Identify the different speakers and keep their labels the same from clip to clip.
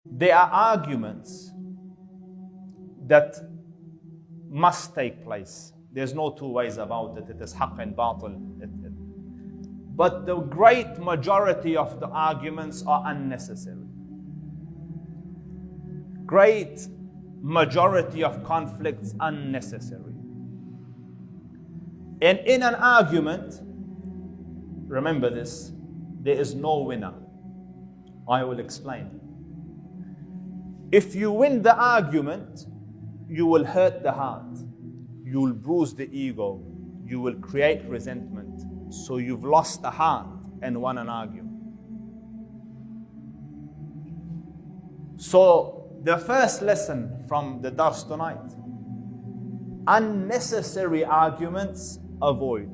Speaker 1: There are arguments that must take place. There's no two ways about it. It is haqq and batil. But the great majority of the arguments are unnecessary. Great majority of conflicts unnecessary. And in an argument, remember this, there is no winner. I will explain. If you win the argument, you will hurt the heart. You will bruise the ego. You will create resentment. So you've lost the heart and won an argument. So the first lesson from the dars tonight, unnecessary arguments avoid.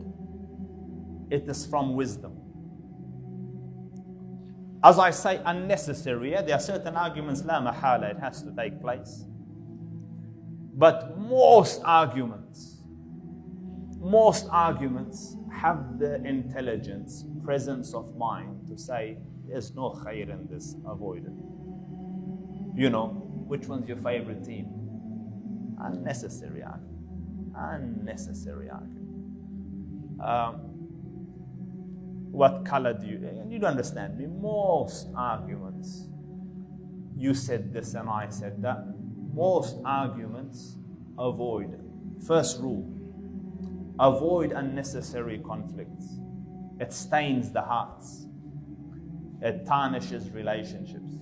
Speaker 1: It is from wisdom. As I say, unnecessary, there are certain arguments, la mahala, it has to take place. But most arguments have the intelligence, presence of mind to say, there's no khair in this, avoid it. You know, which one's your favorite team? Unnecessary argument. Unnecessary argument. What color do you... You don't understand me. Most arguments, you said this and I said that. Most arguments avoid. First rule, avoid unnecessary conflicts. It stains the hearts. It tarnishes relationships.